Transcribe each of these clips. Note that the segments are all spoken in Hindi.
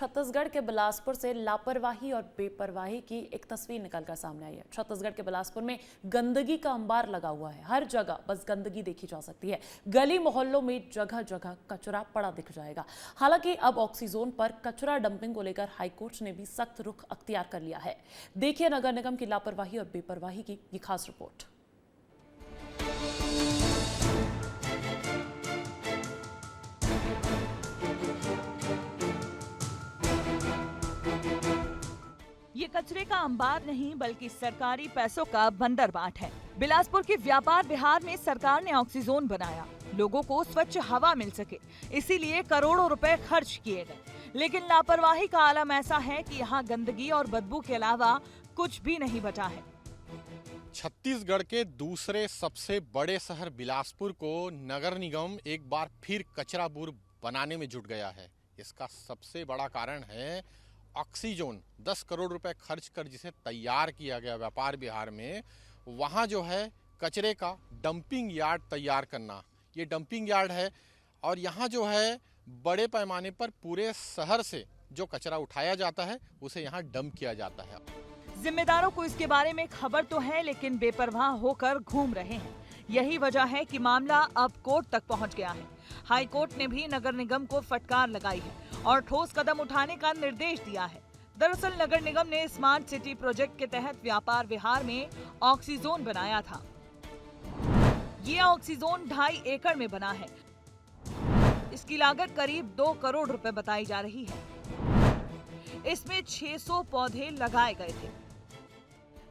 छत्तीसगढ़ के बिलासपुर से लापरवाही और बेपरवाही की एक तस्वीर निकलकर सामने आई है। छत्तीसगढ़ के बिलासपुर में गंदगी का अंबार लगा हुआ है। हर जगह बस गंदगी देखी जा सकती है। गली मोहल्लों में जगह जगह कचरा पड़ा दिख जाएगा। हालांकि अब ऑक्सीजोन पर कचरा डंपिंग को लेकर हाईकोर्ट ने भी सख्त रुख अख्तियार कर लिया है। देखिए नगर निगम की लापरवाही और बेपरवाही की ये खास रिपोर्ट। ये कचरे का अंबार नहीं बल्कि सरकारी पैसों का बंदरबाट है। बिलासपुर के व्यापार विहार में सरकार ने ऑक्सीजोन बनाया, लोगों को स्वच्छ हवा मिल सके, इसीलिए करोड़ों रुपए खर्च किए गए। लेकिन लापरवाही का आलम ऐसा है कि यहाँ गंदगी और बदबू के अलावा कुछ भी नहीं बचा है। छत्तीसगढ़ के दूसरे सबसे बड़े शहर बिलासपुर को नगर निगम एक बार फिर कचराबूर बनाने में जुट गया है। इसका सबसे बड़ा कारण है ऑक्सीजोन। 10 करोड़ रुपए खर्च कर जिसे तैयार किया गया व्यापार विहार में, वहाँ जो है कचरे का डंपिंग यार्ड तैयार करना। ये डंपिंग यार्ड है और यहाँ जो है बड़े पैमाने पर पूरे शहर से जो कचरा उठाया जाता है उसे यहाँ डंप किया जाता है। जिम्मेदारों को इसके बारे में खबर तो है, लेकिन बेपरवाह होकर घूम रहे हैं। यही वजह है कि मामला अब कोर्ट तक पहुंच गया है। हाई कोर्ट ने भी नगर निगम को फटकार लगाई है और ठोस कदम उठाने का निर्देश दिया है। दरअसल नगर निगम ने स्मार्ट सिटी प्रोजेक्ट के तहत व्यापार विहार में ऑक्सीजोन बनाया था। ये ऑक्सीजोन 2.5 एकड़ में बना है। इसकी लागत करीब 2 करोड़ रुपए बताई जा रही है। इसमें 600 पौधे लगाए गए थे।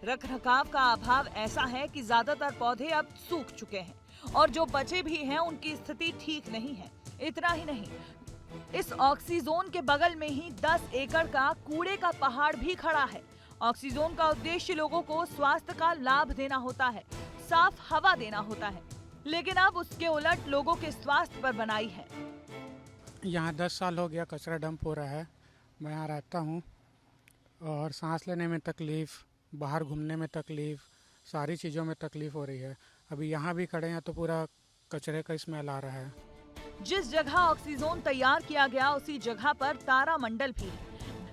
रखरखाव का अभाव ऐसा है कि ज्यादातर पौधे अब सूख चुके हैं और जो बचे भी हैं उनकी स्थिति ठीक नहीं है। इतना ही नहीं, इस ऑक्सीजोन के बगल में ही 10 एकड़ का कूड़े का पहाड़ भी खड़ा है। ऑक्सीजोन का उद्देश्य लोगों को स्वास्थ्य का लाभ देना होता है, साफ हवा देना होता है, लेकिन अब उसके उलट लोगों के स्वास्थ्य पर बनाई है। यहाँ 10 साल हो गया कचरा डंप हो रहा है। मैं यहाँ रहता हूँ और सांस लेने में तकलीफ, बाहर घूमने में तकलीफ, सारी चीज़ों में तकलीफ हो रही है। अभी यहाँ भी खड़े हैं तो पूरा कचरे का स्मेल आ रहा है। जिस जगह ऑक्सीजोन तैयार किया गया उसी जगह पर तारामंडल भी है।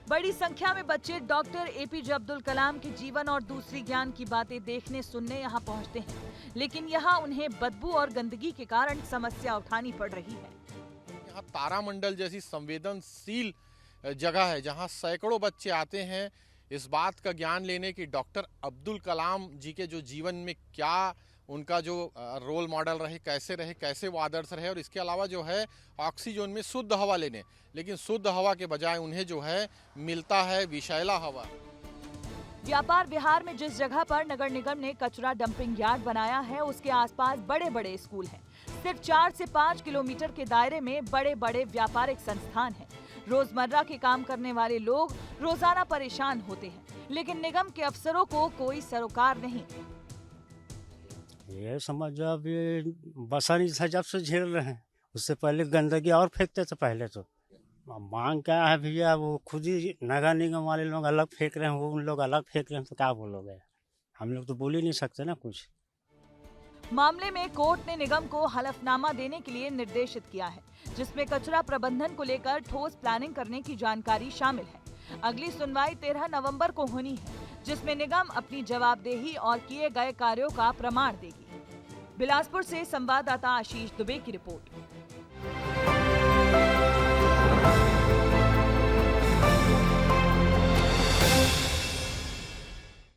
बड़ी संख्या में बच्चे डॉक्टर एपीजे अब्दुल कलाम के जीवन और दूसरी ज्ञान की बातें देखने सुनने यहाँ पहुँचते हैं, लेकिन यहाँ उन्हें बदबू और गंदगी के कारण समस्या उठानी पड़ रही है। यहाँ तारामंडल जैसी संवेदनशील जगह है जहाँ सैकड़ों बच्चे आते हैं इस बात का ज्ञान लेने की डॉक्टर अब्दुल कलाम जी के जो जीवन में क्या उनका जो रोल मॉडल रहे, कैसे वो आदर्श रहे, और इसके अलावा जो है ऑक्सीजन में शुद्ध हवा लेने, लेकिन शुद्ध हवा के बजाय उन्हें जो है मिलता है विषैला हवा। व्यापार विहार में जिस जगह पर नगर निगम ने कचरा डंपिंग यार्ड बनाया है उसके आसपास बड़े बड़े स्कूल हैं। सिर्फ 4 से 5 किलोमीटर के दायरे में बड़े बड़े व्यापारिक संस्थान हैं। रोजमर्रा के काम करने वाले लोग रोजाना परेशान होते हैं, लेकिन निगम के अफसरों को कोई सरोकार नहीं। ये समझो अब ये बसनी था जब से झेल रहे हैं, उससे पहले गंदगी और फेंकते थे। पहले तो मांग क्या है भैया, वो खुद ही नगर निगम वाले लोग अलग फेंक रहे हैं, वो उन लोग अलग फेंक रहे हैं, तो क्या बोलोगे? हम लोग तो बोल ही नहीं सकते ना कुछ। मामले में कोर्ट ने निगम को हलफनामा देने के लिए निर्देशित किया है, जिसमें कचरा प्रबंधन को लेकर ठोस प्लानिंग करने की जानकारी शामिल है। अगली सुनवाई 13 नवंबर को होनी है, जिसमें निगम अपनी जवाबदेही और किए गए कार्यों का प्रमाण देगी। बिलासपुर से संवाददाता आशीष दुबे की रिपोर्ट।